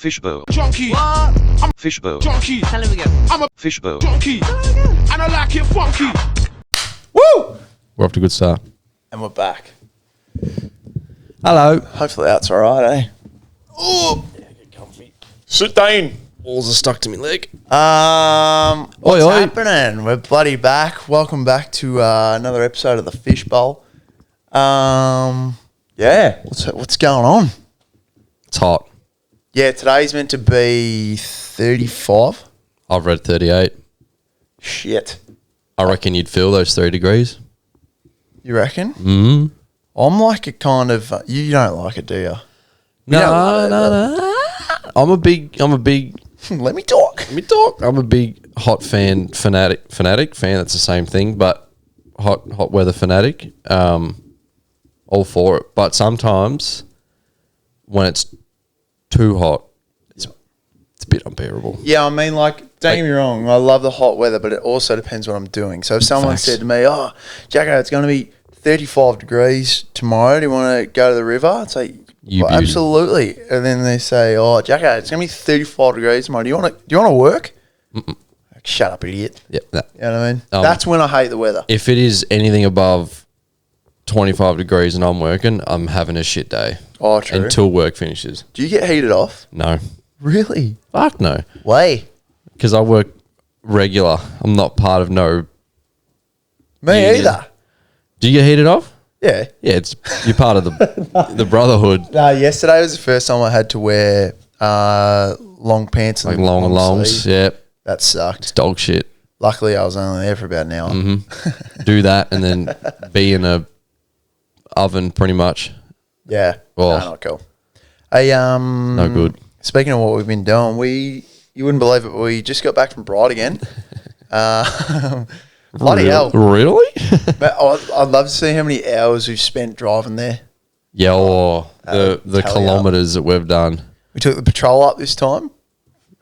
Fishbowl. Junkie. What? I'm a Fishbowl. junkie. Tell him again. I'm a Fishbowl. junkie. And I like it funky. Woo! We're off to a good start. And we're back. Hello. Hopefully that's all right, eh? Oh, yeah, get comfy. Sit down. Balls are stuck to my leg. What's Oi. happening? We're bloody back. Welcome back to another episode of the Fishbowl. Yeah. What's going on? It's hot. Yeah, today's meant to be 35. I've read 38. Shit. I reckon you'd feel those 3 degrees. You reckon? Mm. I'm like a kind of. You don't like it, do you? No. I'm a big. Let me talk. Let me talk. I'm a big hot fanatic. That's the same thing, but hot weather fanatic. All for it, but sometimes when it's too hot, it's a bit unbearable. Yeah, I mean, like, don't get me wrong. I love the hot weather, but it also depends what I'm doing. So if someone Facts. said to me, "Oh, Jacko, it's going to be 35 degrees tomorrow. Do you want to go to the river?" I'd say, You well, beauty. absolutely. And then they say, "Oh, Jacko, it's going to be 35 degrees tomorrow. Do you want to work?" Like, shut up, idiot. Yep. That. You know what I mean? That's when I hate the weather. If it is anything above 25 degrees and I'm working, I'm having a shit day. Oh, true. Until work finishes. Do you get heated off? No. Really? Fuck no. Way. Because I work regular. I'm not part of no. Me union. either. Do you get heated off? Yeah. Yeah, you're part of the brotherhood. Yesterday was the first time I had to wear long pants Like and long longs. sleeves. Yeah. That sucked. It's dog shit. Luckily, I was only there for about an hour. Do that and then be in a oven pretty much. Yeah. Oh. No, not cool. Hey, No good. Speaking of what we've been doing, you wouldn't believe it, but we just got back from Bright again. Bloody hell. Really? But I'd love to see how many hours we've spent driving there. Yeah, or the tally kilometres that we've done. We took the patrol up this time.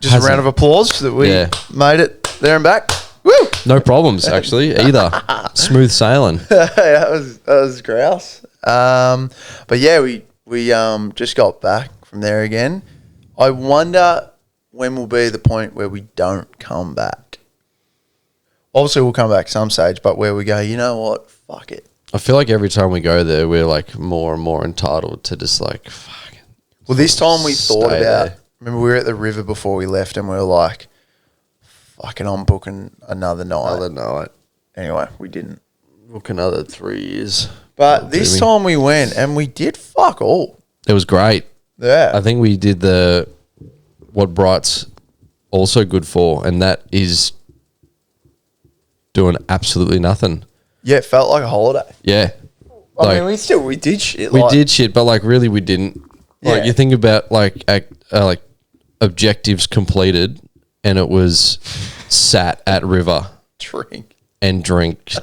Just Hasn't- a round of applause that we Yeah. made it there and back. Woo! No problems, actually, either. Smooth sailing. that was grouse. But yeah, we just got back from there again. I wonder when will be the point where we don't come back. Obviously, we'll come back some stage, but where we go, you know what? Fuck it. I feel like every time we go there, we're like more and more entitled to just like, fuck. Well, this time we thought Stay about. there. Remember, we were at the river before we left, and we were like, "Fucking, I'm booking another night." Another night. Anyway, we didn't. Book another 3 years. But this time we went, and we did fuck all. It was great. Yeah. I think we did what Bright's also good for, and that is doing absolutely nothing. Yeah, it felt like a holiday. Yeah. I mean, we did shit. We did shit, but like really we didn't. Like Yeah. you think about like objectives completed, and it was sat at river drink. and drinked.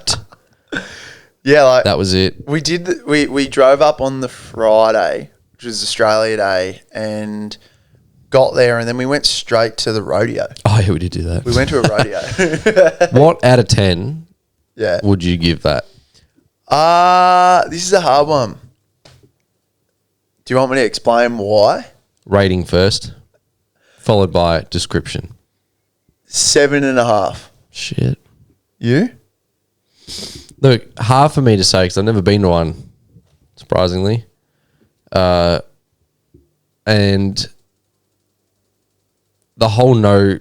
Yeah, like That was it. we did. We drove up on the Friday, which was Australia Day, and got there, and then we went straight to the rodeo. Oh yeah, we did do that. We went to a rodeo. What out of 10 Yeah. would you give that? This is a hard one. Do you want me to explain why? Rating first, followed by description. 7.5. Shit. You? Look, hard for me to say because I've never been to one, surprisingly. And the whole no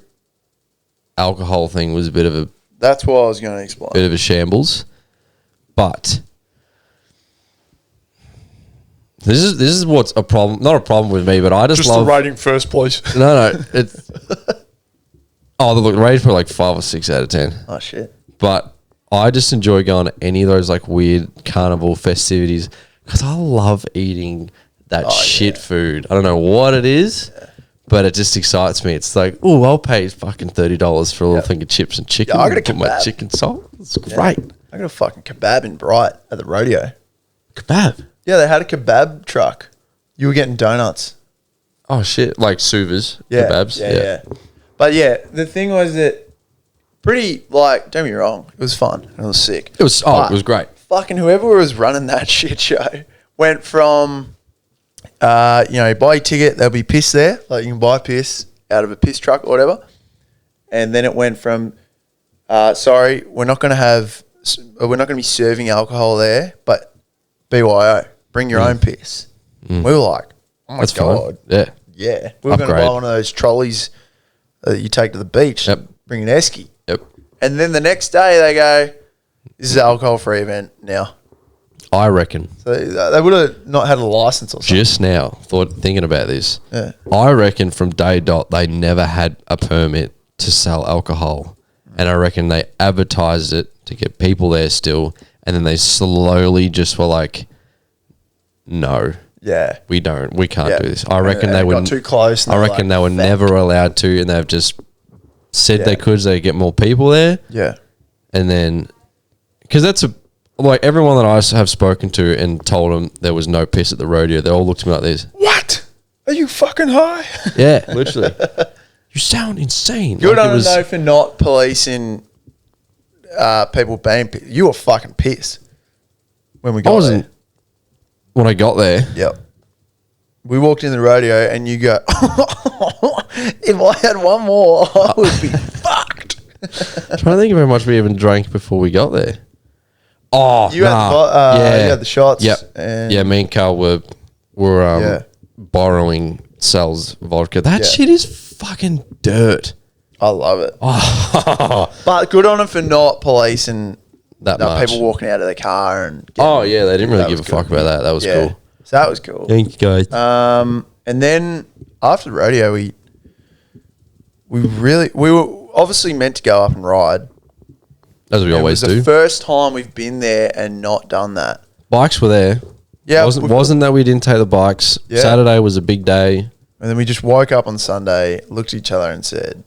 alcohol thing was a bit of That's what I was going to explain. a shambles. But this is what's a problem. Not a problem with me, but I just love. rating first, please. No, it's. Oh, look, the rating's probably like 5 or 6 out of 10. Oh shit. But I just enjoy going to any of those like weird carnival festivities because I love eating that shit food. I don't know what it is, but it just excites me. It's like, oh, I'll pay fucking $30 for a little thing of chips and chicken. Yeah, I got a Put my kebab. chicken salt. It's great. I got a fucking kebab in Bright at the rodeo. Kebab. Yeah, they had a kebab truck. You were getting donuts. Oh shit! Like Suvas kebabs. Yeah. But yeah, the thing was that pretty, like, don't get me wrong, it was fun. It was sick. It was. Oh, it was great. Fucking whoever was running that shit show went from you buy your ticket, there'll be piss there. Like you can buy piss out of a piss truck or whatever. And then it went from, sorry, we're not going to be serving alcohol there, but BYO, bring your own piss. We were like, oh my That's God. fine. Yeah. Yeah. We were going to buy one of those trolleys that you take to the beach. Yep. Bring an esky. Yep. And then the next day they go, this is an alcohol-free event now. I reckon. So they would have not had a license or something. Just now, thinking about this, Yeah. I reckon from day dot they never had a permit to sell alcohol, and I reckon they advertised it to get people there still, and then they slowly just were like, "No, Yeah. we can't Yeah. do this." I reckon they got would too close. and I they're reckon like, they were "Fuck." never allowed to, and they've just said Yeah. they could, so they get more people there, Yeah. and then because that's like everyone that I have spoken to and told them there was no piss at the rodeo, they all looked at me like this. What? Are you fucking high? Yeah, literally. You sound insane. Good Like, on them though for not policing people being pissed. You were fucking pissed when we got I wasn't there. when I got there. Yep. We walked in the rodeo and you go, if I had one more, I would be fucked. I'm trying to think of how much we even drank before we got there. Oh, You had the shots. Yep. And Yeah, me and Carl were Yeah. borrowing Sal's vodka. That Yeah. shit is fucking dirt. I love it. Oh, But good on them for not policing that much. people walking out of the car and Oh yeah, they didn't really That give a was good. fuck about that. That was yeah. cool. So that was cool. Thank you guys. And then after the rodeo, we were obviously meant to go up and ride. As we always It was do. the first time we've been there and not done that. Bikes were there. Yeah, wasn't that we didn't take the bikes. Yeah. Saturday was a big day. And then we just woke up on Sunday, looked at each other, and said,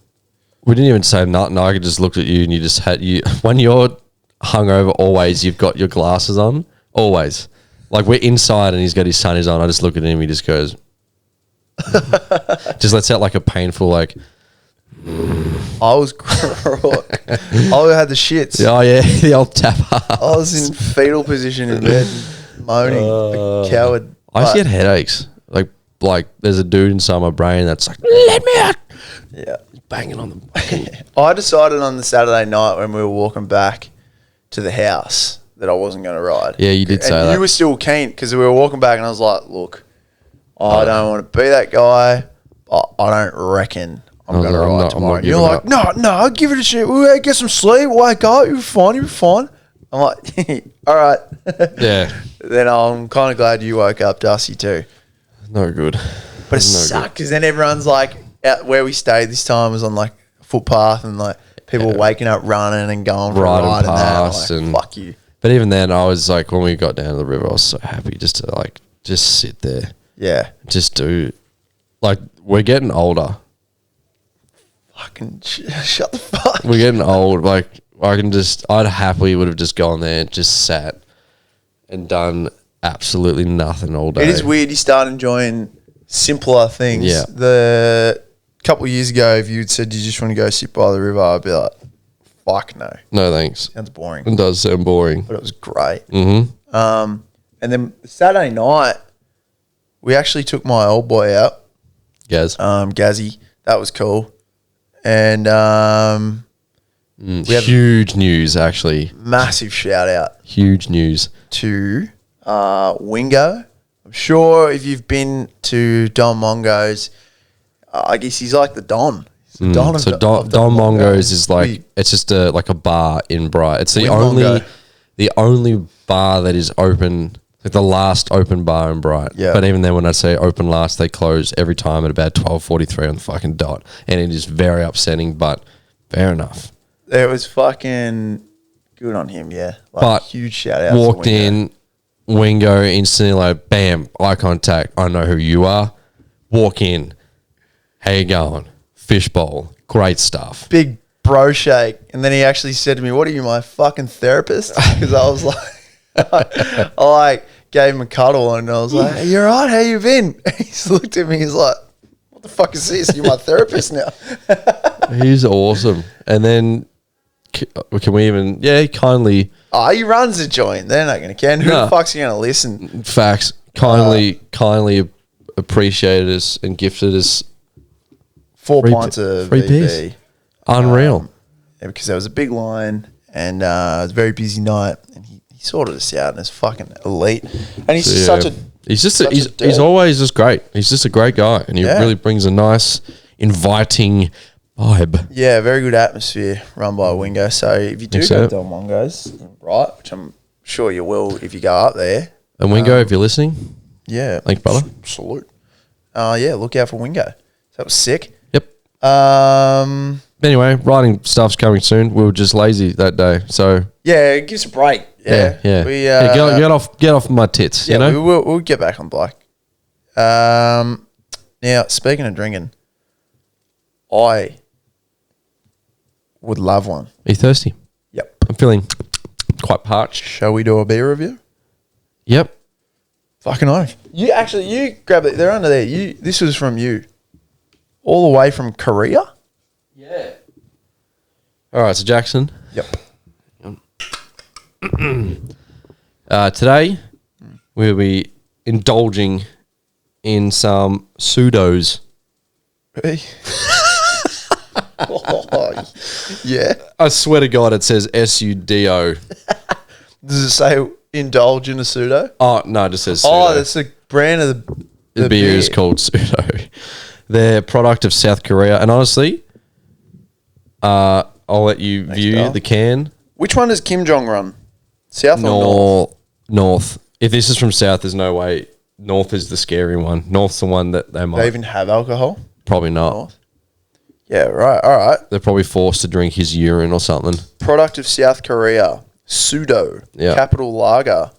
We didn't even say nothing. I could just looked at you and you just had you when you're hungover. Always, you've got your glasses on. Always, like we're inside and he's got his sunnies on. I just look at him. He just goes, just lets out like a painful like. I was I had the shits. Oh yeah, the old tapper. I was in fetal position in bed, moaning, like a coward. I used to But- get headaches. Like there's a dude inside my brain that's like, let me out. Yeah. Banging on the. I decided on the Saturday night when we were walking back to the house that I wasn't going to ride. Yeah, you did say and that. you were still keen because we were walking back and I was like, look, I don't want to be that guy, but I don't reckon I'm I'm going to not- I'm ride not- I'm tomorrow. not And you're giving like, up. no, give it a shit. We'll get some sleep, wake up, you'll be fine. I'm like, all right. Yeah, Then I'm kind of glad you woke up, Dusty, too. no good. But it No sucked because then everyone's like, out where we stayed this time was on like a footpath and like people were waking up running and going for Riding a ride and that. I'm past like, and- fuck you. But even then, I was like, when we got down to the river, I was so happy just to like just sit there, Yeah. just do. Like we're getting older. Fucking shut the fuck. We're getting old. Like I'd happily would have just gone there and just sat and done absolutely nothing all day. It is weird you start enjoying simpler things. Yeah. The couple of years ago, if you'd said you just want to go sit by the river, I'd be like, fuck no. No thanks. Sounds boring. It does sound boring. But it was great. Mm-hmm. And then Saturday night, we actually took my old boy out, Gaz. Gazzy. That was cool. And we have Huge news, actually. massive shout out Huge news. to Wingo. I'm sure if you've been to Don Mongo's, I guess he's like the Don. He's the Don of So Don Don Mongo's is like We- it's just like a bar in Bright. It's the Wing only bar that is open, like the last open bar in Bright. Yeah. But even then, when I say open last, they close every time at about 12:43 on the fucking dot, and it is very upsetting. But fair enough. It was fucking good on him, yeah. Like, But huge shout out. Walked to Wingo. in, Wingo instantly like bam, eye contact. I know who you are. Walk in. How you going? Fishbowl. Great stuff. Big bro shake. And then he actually said to me, "What are you, my fucking therapist?" Because I was like, I like gave him a cuddle and I was like, "Hey, you all right? How you been?" He's looked at me, he's like, "What the fuck is this? You're my therapist now." He's awesome. And then can we even? Yeah, he kindly. Oh, he runs a joint. They're not going to care. Who No. the fuck's going to listen? Facts. Kindly appreciated us and gifted us 4 Free pints p- of free VB. beers. Unreal. Yeah, because there was a big line and it was a very busy night, and he sorted us out, and it's fucking elite. And he's just such a he's always just great. He's just a great guy, and he Yeah. really brings a nice, inviting vibe. yeah, very good atmosphere run by Wingo. So if you do Think go so. to Del Mongo's, right, which I'm sure you will if you go up there, And Wingo, if you're listening, yeah, thanks, brother. salute. Yeah, look out for Wingo. So that was sick. Yep. Anyway, writing stuff's coming soon. We were just lazy that day, so Yeah, give us a break. yeah. We Get off my tits. yeah, you know. we'll get back on bike. Now speaking of drinking, I would love one. Are you thirsty? Yep. I'm feeling quite parched. Shall we do a beer review? Yep. Fucking oath. You grab it. They're under there. This was from you, all the way from Korea. Yeah. All right, so Jackson. Yep. Today we'll be indulging in some pseudos. Hey. Oh, yeah. I swear to God, it says SUDO. Does it say indulge in a pseudo? Oh no, it just says pseudo. Oh, that's the brand of the beer is called pseudo. They're a product of South Korea, and honestly, I'll let you view Carl. the can. Which one does Kim Jong run? South or north? North. If this is from South, there's no way. North is the scary one. North's the one that they might They even have alcohol? probably not. North? Yeah, right. All right. They're probably forced to drink his urine or something. Product of South Korea. Pseudo. Yeah. Capital Lager.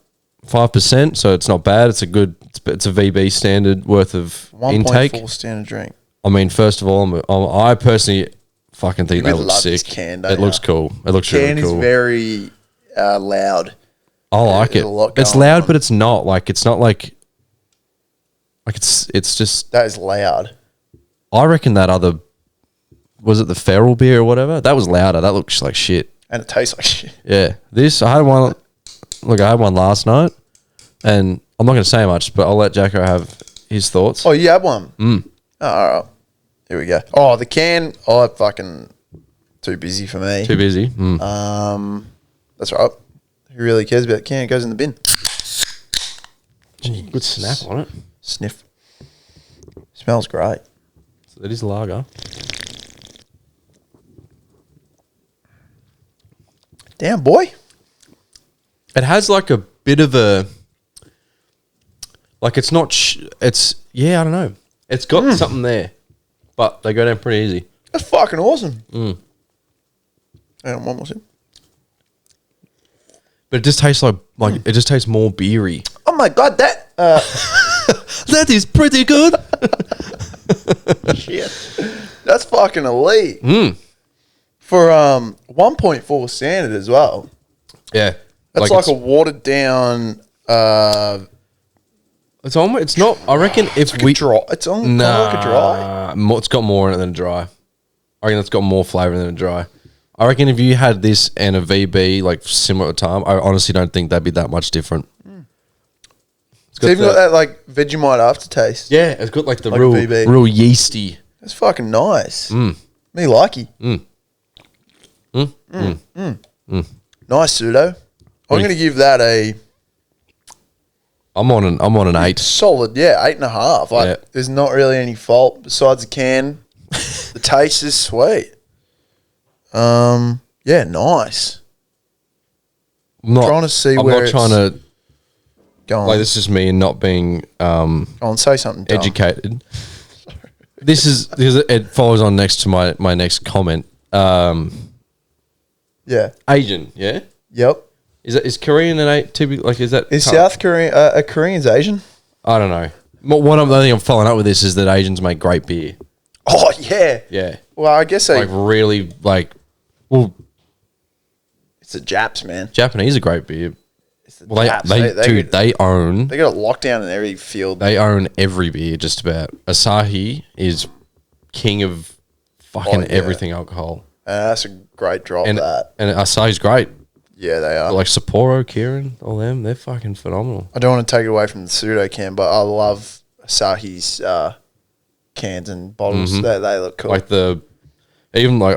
5%, so it's not bad. It's a good. It's a VB standard worth of 1.4 intake. standard drink. I mean, first of all, I personally fucking think You that would looks love this sick. can, don't It looks ya? cool. It looks Can really cool. is very loud. I like there's it. a lot It's going loud, on. but it's not like it's not like it's just. That is loud. I reckon that other was it the feral beer or whatever that was louder. That looks like shit. And it tastes like shit. Yeah, this I had one. Look, I had one last night, and I'm not going to say much, but I'll let Jacko have his thoughts. Oh, you have one? Oh, all right. Here we go. Oh, the can. Oh, fucking too busy for me. Too busy. That's right. Who really cares about the can? It goes in the bin. Good snap on it. Sniff. Smells great. So it is lager. Damn, boy. It has like a bit of a, like it's not. It's I don't know. It's got something there, but they go down pretty easy. That's fucking awesome. And one more sip. But it just tastes like it just tastes more beery. Oh my god, that That is pretty good. shit. That's fucking elite. For 1.4 standard as well. Yeah, That's like a watered down It's almost. It's not. I reckon if like we a dry. It's on like a dry. It's got more in it than a dry. I reckon it's got more flavour than a dry. I reckon if you had this and a VB like similar time, I honestly don't think that'd be that much different. It's It's even got that like Vegemite aftertaste. yeah, it's got like the Like a real VB. real yeasty. That's fucking nice. Me likey. Nice pseudo. I'm going to give that a I'm on an 8. solid, 8.5. Like, Yeah. there's not really any fault besides the can. The taste is sweet. Nice. I'm not trying to see I'm where not it's- trying to Go on. like this is me not being Go on, say something dumb. educated. This is because it follows on next to my next comment. Yeah. Asian, yeah. Yep. Is Korean an 8 typically? Like, is that Is South Korean, Koreans Asian? I don't know. The thing I'm following up with this is that Asians make great beer. Oh, yeah. Yeah, Well, I guess they... like really like. Well, it's the Japs, man. Japanese are great beer. It's the Well, Japs. they own They got a lockdown in every field. they own every beer just about. Asahi is king of fucking Oh, yeah. everything alcohol, That's a great drop, and that. Asahi's great. Yeah, they are. Like Sapporo, Kirin, all them, they're fucking phenomenal. I don't want to take it away from the pseudo can, but I love Asahi's cans and bottles. Mm-hmm. They look cool. Like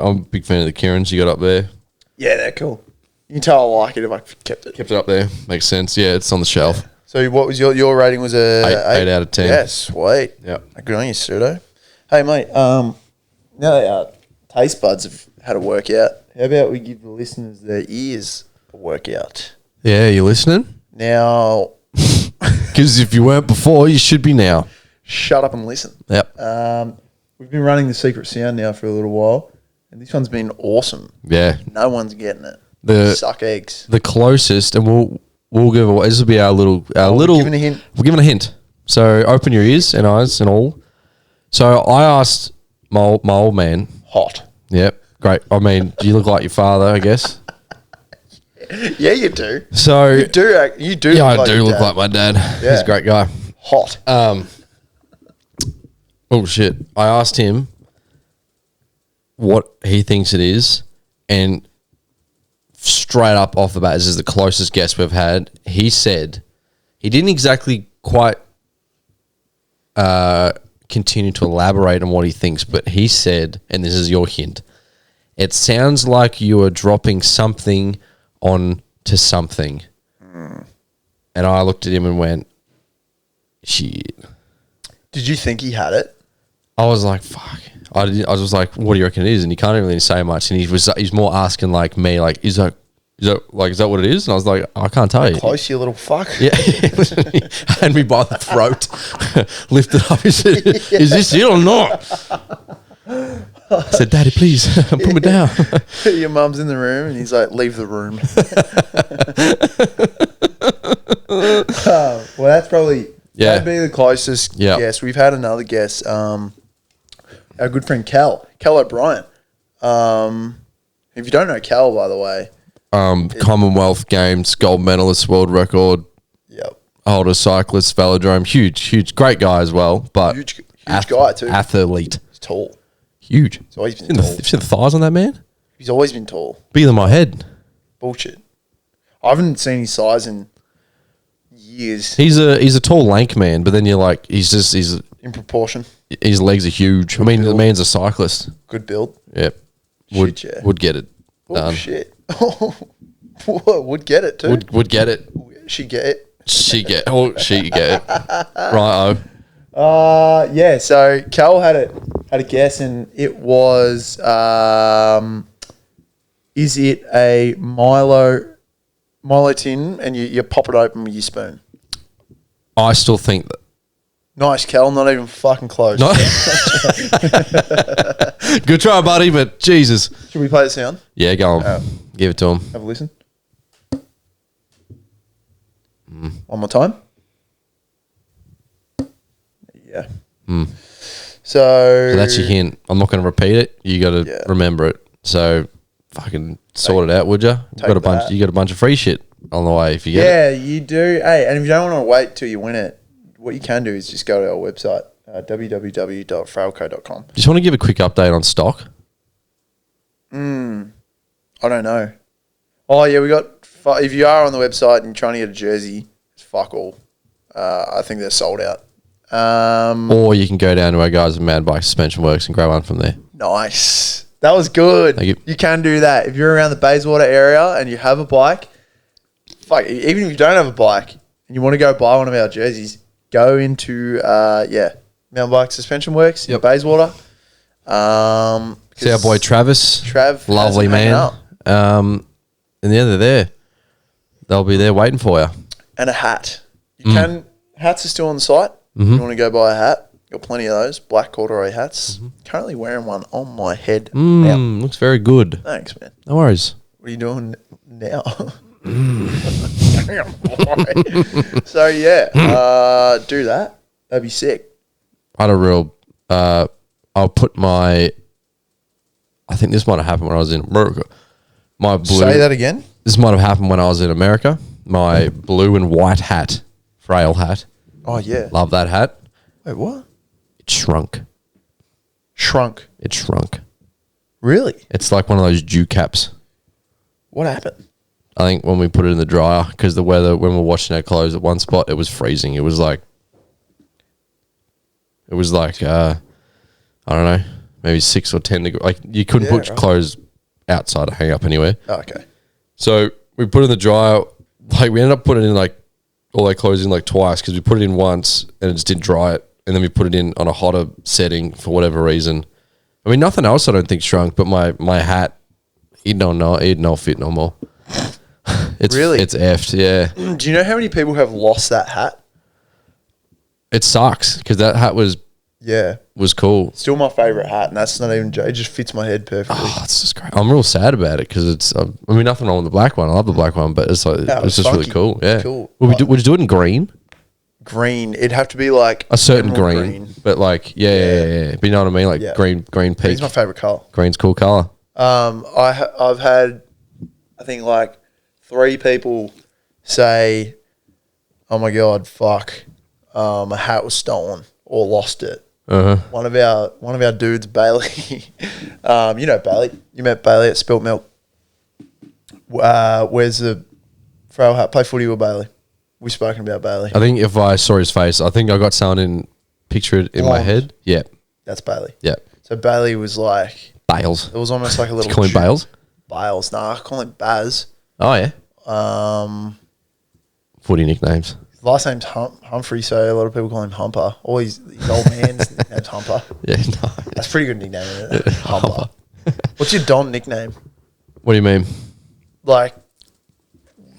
I'm a big fan of the Kierans you got up there. Yeah, they're cool. You can tell I like it if I kept it. Kept it up there. Makes sense. Yeah, it's on the shelf. Yeah. So what was your rating? Was a 8 out of 10. Yeah, sweet. Yep. Good on you, Pseudo. Hey mate, now that our taste buds have had a workout, how about we give the listeners their ears a workout? Yeah, you listening? Now, Because if you weren't before, you should be now. shut up and listen. Yep. We've been running the secret sound now for a little while, and this one's been awesome. Yeah. No one's getting it. Suck eggs. The closest, and we'll give away. This will be our little. Giving a hint. We're giving a hint. So open your ears and eyes and all. So I asked my old man. Hot. Yep. Great. I mean, do you look like your father? I guess. Yeah, you do. So You do. yeah, look I do your look dad. like my dad. Yeah. He's a great guy. Hot. Oh shit! I asked him what he thinks it is, and straight up off the bat, this is the closest guess we've had. He said he didn't exactly quite continue to elaborate on what he thinks, but he said, and this is your hint, it sounds like you are dropping something onto something. And I looked at him and went, shit. Did you think he had it? I was like, fuck. I was like, what do you reckon it is? And he can't really say much. And he's more asking like me, like, is that what it is? And I was like, I can't tell you. Close, you little fuck. Yeah. Had me by the throat, lifted up. He said, is this it or not? I said, Daddy, please put me down. Your mum's in the room and he's like, leave the room. Well, that's probably that'd be the closest guess. We've had another guess. Our good friend Cal O'Brien. If you don't know Cal, by the way, Commonwealth Games gold medalist, world record yep, holder, cyclist, velodrome, huge, great guy as well. But huge guy too. Athlete, He's tall. huge. He's always been tall. See the thighs on that man? He's always been tall. Bigger than my head. Bullshit. I haven't seen his size in years. He's a tall, lank man, but then you're like, he's In proportion. his legs are huge. I mean, the man's a cyclist. Good build. Yep. Shit, yeah. Would get it Oh done. shit. Would get it too. Would get it. She get it. She get it. Right. Yeah, so Cal had a guess, and it was is it a Milo tin, and you pop it open with your spoon? I still think that. Nice, Cal, not even fucking close. No. Good try, buddy, but Jesus. Should we play the sound? Yeah, go on. Give it to him. Have a listen. One more time. Yeah. So that's your hint. I'm not going to repeat it. You got to remember it. So fucking sort it out, would you? You got a bunch of free shit on the way if you get it. Yeah, you do. Hey, and if you don't want to wait till you win it, what you can do is just go to our website, www.frailco.com. Just want to give a quick update on stock. I don't know. Oh, yeah, we got... If you are on the website and you're trying to get a jersey, it's fuck all. I think they're sold out. Or you can go down to our guys at Mad Bike Suspension Works and grab one from there. Nice. That was good. Thank you. You can do that. If you're around the Bayswater area and you have a bike, fuck, even if you don't have a bike and you want to go buy one of our jerseys, go into, Mountain Bike Suspension Works in Bayswater. See our boy Travis. Trav. Lovely man. And yeah, they're there. They'll be there waiting for you. And a hat. Hats are still on the site. If you want to go buy a hat, got plenty of those. Black corduroy hats. Currently wearing one on my head now. Looks very good. Thanks, man. No worries. What are you doing now? So, do that. That'd be sick. I had a real... I'll put my... I think this might have happened when I was in America. My blue... Say that again? This might have happened when I was in America. My blue and white hat. Frail hat. Oh, yeah. Love that hat. Wait, what? It shrunk. Shrunk. It shrunk. Really? It's like one of those dew caps. What happened? I think when we put it in the dryer, because the weather, when we were washing our clothes at one spot, it was freezing. It was like It was like I don't know, maybe 6 or 10 degrees. Like you couldn't put clothes outside to hang up anywhere. Oh, okay. So we put it in the dryer. Like we ended up putting in like all our clothes in like twice because we put it in once and it just didn't dry it, and then we put it in on a hotter setting for whatever reason. I mean, nothing else I don't think shrunk, but my hat, it no fit no more. It's effed, yeah. Do you know how many people have lost that hat? It sucks because that hat was cool. Still my favorite hat, and that's not even. It just fits my head perfectly. Oh, it's just great. I'm real sad about it because it's. I mean, nothing wrong with the black one. I love the black one, but it's like it's just really cool. Yeah, cool. Would you do it in green? Green. It'd have to be like a certain green, but like yeah. But you know what I mean? Like green peak. Green's my favorite color. Green's cool color. I've had, I think like 3 people say, "Oh my god, fuck, my hat was stolen or lost it." One of our dudes, Bailey. You know Bailey. You met Bailey at Spilt Milk. Where's the frail hat? Play footy with Bailey. We've spoken about Bailey. I think if I saw his face, I think I got someone pictured in my head. Yeah, that's Bailey. Yeah. So Bailey was like Bales. It was almost like a little. Did you call him Bales? Bales. Nah, I call him Baz. Oh yeah. Footy nicknames. Last name's Humphrey, so a lot of people call him Humper. All his old man's nickname's Humper. Yeah, no. That's a pretty good nickname, isn't it? Humper. What's your Don nickname? What do you mean? Like,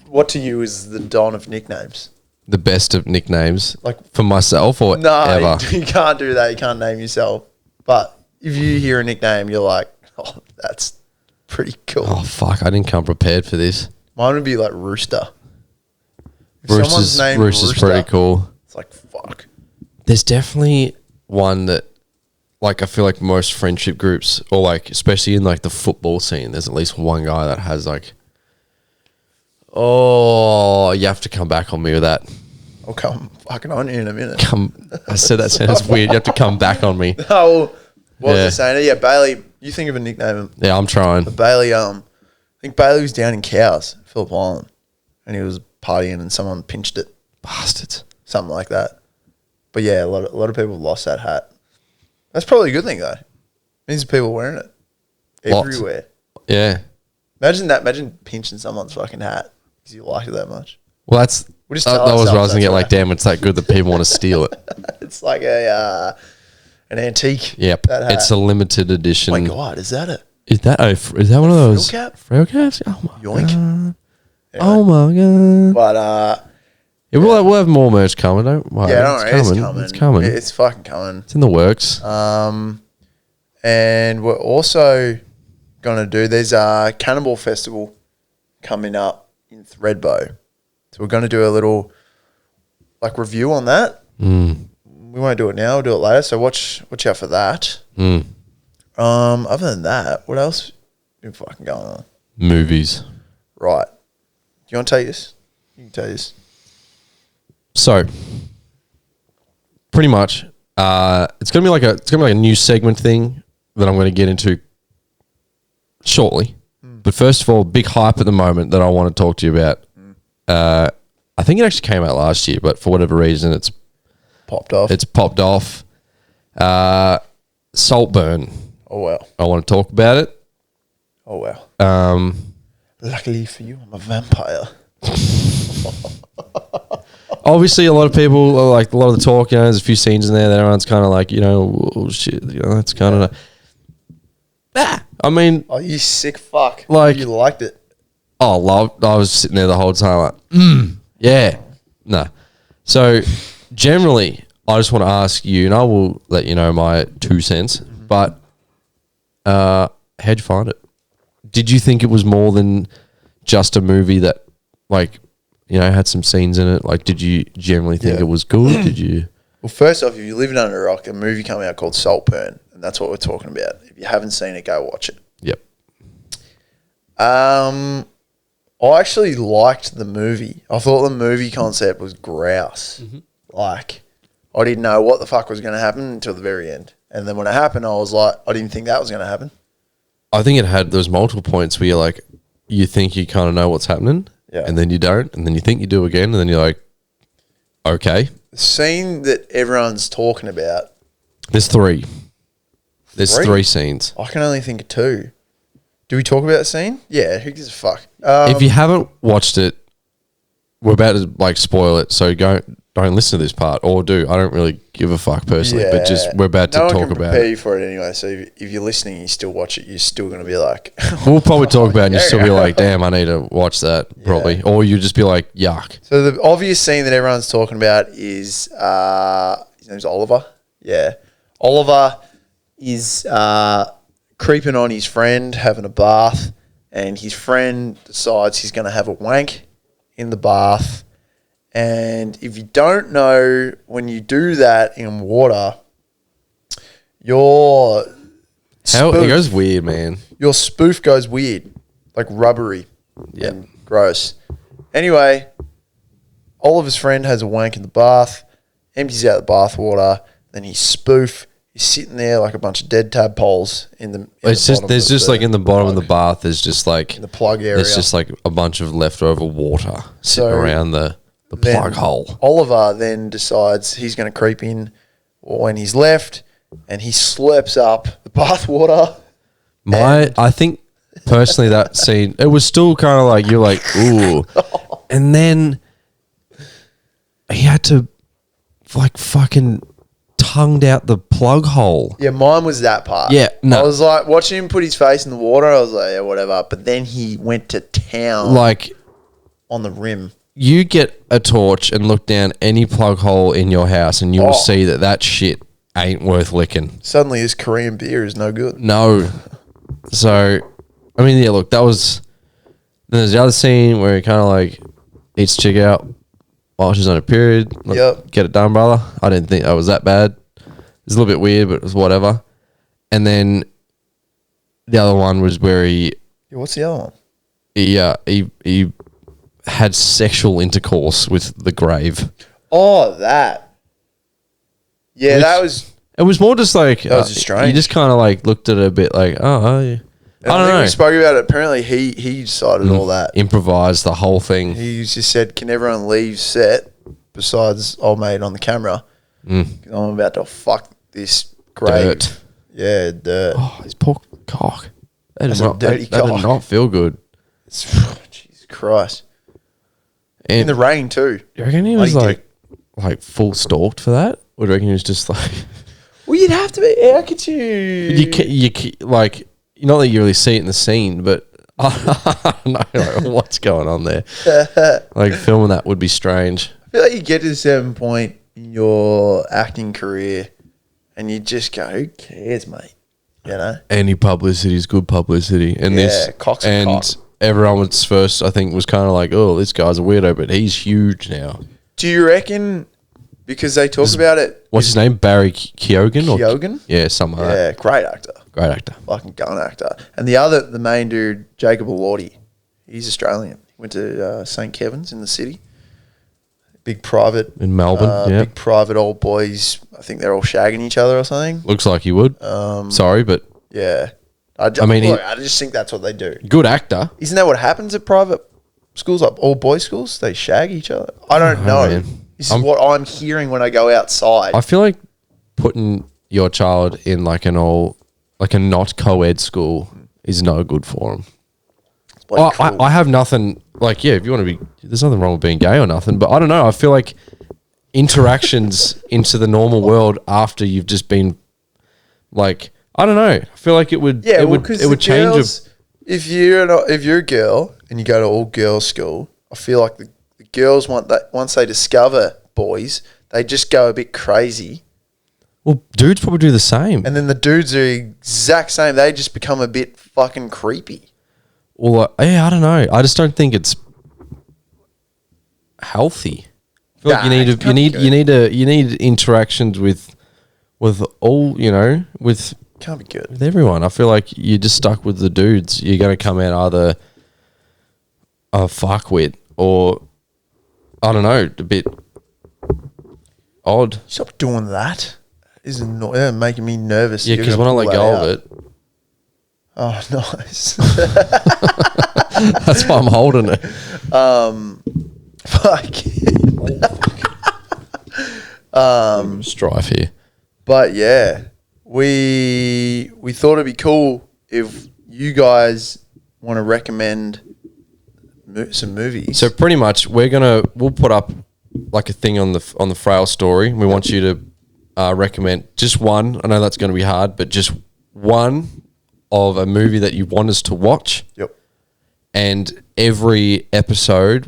what to you is the Don of nicknames? The best of nicknames? Like for myself or ever? You can't do that. You can't name yourself. But if you hear a nickname, you're like, oh, that's pretty cool. Oh, fuck. I didn't come prepared for this. Mine would be like Rooster. Rooster's pretty cool. It's like, fuck. There's definitely one that, like, I feel like most friendship groups, or like, especially in like the football scene, there's at least one guy that has like, oh, you have to come back on me with that. I'll come fucking on you in a minute. I said that sounds weird. You have to come back on me. Oh, what was I saying? Yeah, Bailey, you think of a nickname. Yeah, I'm trying. But Bailey, I think Bailey was down in Cowes, Phillip Island, and he was partying and someone pinched it. Bastards. Something like that. But yeah, a lot of people lost that hat. That's probably a good thing though. It means people wearing it everywhere. Yeah. Imagine that. Imagine pinching someone's fucking hat because you like it that much. Well, that was what I was going to get. Like, damn, it's that good that people want to steal it. It's like an antique. Yep. It's a limited edition. Oh my god, is that it? Is that one of those frail caps? Oh my Yoink. god. Anyway. Oh my god. But yeah, we'll have more merch coming. Don't worry. Yeah, don't worry. It's coming. It's fucking coming. It's in the works. And we're also gonna do. There's a Cannibal Festival coming up in Thredbo, so we're gonna do a little like review on that. We won't do it now. We'll do it later. So watch out for that. Other than that, what else been fucking going on? Movies. Right. Do you want to take this? You can take this. So, pretty much, it's gonna be like a new segment thing that I'm going to get into shortly. But first of all, big hype at the moment that I want to talk to you about. I think it actually came out last year, but for whatever reason, it's popped off. It's popped off. Saltburn. Oh wow! I want to talk about it. Oh wow! Luckily for you, I'm a vampire. Obviously, a lot of people are like, a lot of the talk, there's a few scenes in there that everyone's kind of like, oh shit, that's kind of. I mean, oh, you sick fuck! Like, you liked it. Oh, loved. I was sitting there the whole time like, yeah, no. So, generally, I just want to ask you, and I will let you know my 2 cents. But, how'd you find it? Did you think it was more than just a movie that, like, had some scenes in it? Like, did you generally think it was good? Did you? Well, first off, if you're living under a rock, a movie coming out called Saltburn, and that's what we're talking about. If you haven't seen it, go watch it. Yep. I actually liked the movie. I thought the movie concept was grouse. Like, I didn't know what the fuck was going to happen until the very end. And then when it happened, I was like, I didn't think that was going to happen. I think those multiple points where you're like, you think you kind of know what's happening, and then you don't, and then you think you do again, and then you're like, okay. The scene that everyone's talking about There's three. There's Three? three scenes. I can only think of two. Do we talk about the scene? Yeah, who gives a fuck? If you haven't watched it, we're about to like spoil it, so don't listen to this part, or do. I don't really give a fuck personally, but just we're about to no one talk can about prepare it. you for it anyway. So if you're listening, and you still watch it, you're still going to be like, We'll probably talk about it and you'll still be like, damn, I need to watch that probably. Or you just be like, yuck. So the obvious scene that everyone's talking about is his name's Oliver. Yeah, Oliver is creeping on his friend, having a bath, and his friend decides he's going to have a wank in the bath. And if you don't know, when you do that in water, your How spoof, it goes weird, man. your spoof goes weird, like rubbery and gross. Anyway, Oliver's friend has a wank in the bath, empties out the bath water, then his spoof is sitting there like a bunch of dead tadpoles in the. It's just there's just like in the bottom of the bath. There's just like in the plug area. there's just like a bunch of leftover water sitting around the plug hole. Oliver then decides he's going to creep in when he's left, and he slurps up the bath water. I think personally that scene, it was still kind of like you're like ooh, and then he had to like fucking tongued out the plug hole. Yeah, mine was that part. Yeah, no. I was like watching him put his face in the water. I was like, yeah, whatever. But then he went to town, Like on the rim. you get a torch and look down any plug hole in your house, and you will see that shit ain't worth licking. Suddenly, this Korean beer is no good. No. So, I mean, yeah, look, that was. Then there's the other scene where he kind of like eats chick out while she's on a period. Like, Yep. Get it done, brother. I didn't think that was that bad. It's a little bit weird, but it was whatever. And then the other one was where Yeah, what's the other one? he had sexual intercourse with the grave. Oh, that. Yeah, Which- that was. It was more just like was just strange. You just kind of like looked at it a bit like, oh, yeah. I don't think know. we spoke about it. Apparently, he decided all that. Improvised the whole thing. He just said, "Can everyone leave set besides old mate on the camera? 'Cause I'm about to fuck this grave." Dirt. Yeah, dirt. Oh, his poor cock. That That's did a not, dirty that did cock. not feel good. Jesus Christ! In And the rain too. you reckon he was Bloody like full stalked for that? Or do you reckon he was just like Well, you'd have to be. How could you? like not that you really see it in the scene, but I don't know like, what's going on there. Like filming that would be strange. I feel like you get to a certain point in your acting career, and you just go, "Who cares, mate?" You know. Any publicity is good publicity, and Yeah, cock's a and cock. everyone was first. I think was kind of like, oh, this guy's a weirdo, but he's huge now. Do you reckon? Because they talk about it. What's his name? Barry Keoghan? Keoghan? Yeah, something like that. Yeah, great actor. Great actor. Fucking gun actor. And the main dude, Jacob Elordi, he's Australian. He went to St. Kevin's in the city. Big private. In Melbourne, yeah. Big private old boys. I think they're all shagging each other or something. Looks like he would. Sorry, but Yeah. I mean, I just think that's what they do. good actor. Isn't that what happens at private schools, like all boys schools? They shag each other. I don't know. man. This is what I'm hearing when I go outside. I feel like putting your child in like a not co-ed school is no good for him. It's bloody cool. I have nothing like, yeah, if you want to be, there's nothing wrong with being gay or nothing, but I don't know. I feel like interactions into the normal world after you've just been like, I don't know. I feel like it would, Yeah, it would change. Girls, if you're a girl and you go to all girls school, I feel like the girls want that. Once they discover boys, they just go a bit crazy, Well, dudes probably do the same. and then the dudes are the exact same. They just become a bit fucking creepy. Well, yeah, I don't know. I just don't think it's healthy. I feel like Nah, it can't be good. you need interactions with all, with Can't be good. with everyone. I feel like you're just stuck with the dudes. You're going to come out either a fuckwit or I don't know, a bit odd. Stop doing that. Is making me nervous. Yeah, You're because gonna when I let pull go that of out. it, Oh, nice. that's why I'm holding it. Fuck. Strife here. But yeah, we thought it'd be cool if you guys want to recommend some movies. So pretty much, we'll put up like a thing on the Frail story. We want you to recommend just one. I know that's going to be hard, but just one of a movie that you want us to watch. Yep. And every episode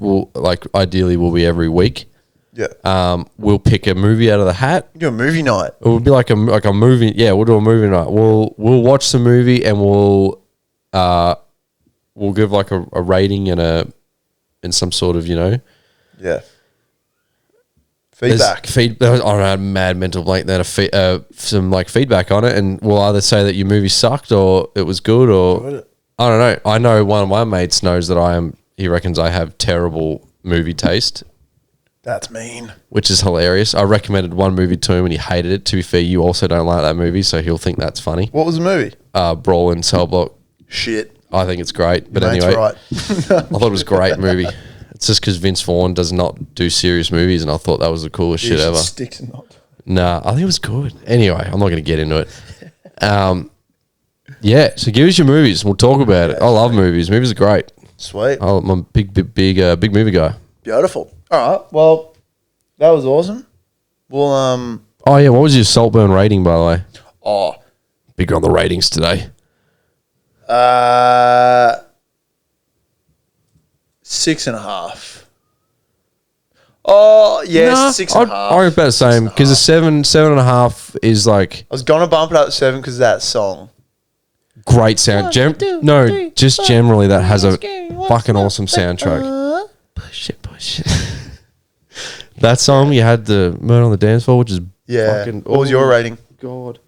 ideally will be every week. Yeah. We'll pick a movie out of the hat. Do a movie night. It would be like a movie. Yeah, we'll do a movie night. We'll watch the movie and we'll give like a rating and some sort of Yeah. Feedback. I don't know, mad mental blank. Then some like feedback on it, and we'll either say that your movie sucked or it was good, or I don't know. I know one of my mates knows that he reckons I have terrible movie taste. That's mean. Which is hilarious. I recommended one movie to him and he hated it. To be fair, you also don't like that movie, so he'll think that's funny. What was the movie? Brawl in Cell Block. Shit. I think it's great. But Mate's anyway, right. I thought it was a great movie. It's just because Vince Vaughn does not do serious movies, and I thought that was the coolest shit ever. Sticks and not. Nah, I think it was good. Anyway, I'm not going to get into it. Yeah, so give us your movies. We'll talk about it. I love movies. Movies are great. Sweet. I'm a big movie guy. Beautiful. All right. Well, that was awesome. We'll Oh yeah, what was your Saltburn rating, by the way? Oh, bigger on the ratings today. 6.5. Oh yes, 6.5. I'm about the same because the 7.5 is like I was gonna bump it up to 7 because of that song. great sound. Generally that has a fucking awesome soundtrack. Push it. That song you had the Murder on the Dance Floor, which is fucking. What was your rating? God.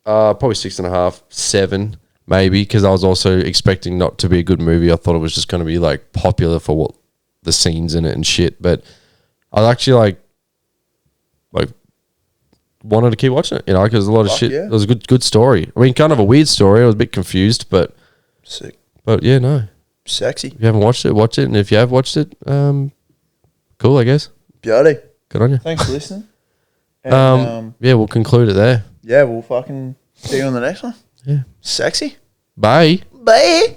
Probably 6.5, 7 maybe, because I was also expecting not to be a good movie. I thought it was just going to be like popular for what the scenes in it and shit. But I actually like wanted to keep watching it, because there's a lot of shit. Yeah. It was a good story. I mean, kind of a weird story. I was a bit confused, but Sick. But yeah, no. Sexy. If you haven't watched it, watch it, and if you have watched it, cool, I guess. Beauty. Good on you. Thanks for listening. And, yeah, we'll conclude it there. yeah, we'll fucking see you on the next one. Yeah. Sexy. Bye. Bye.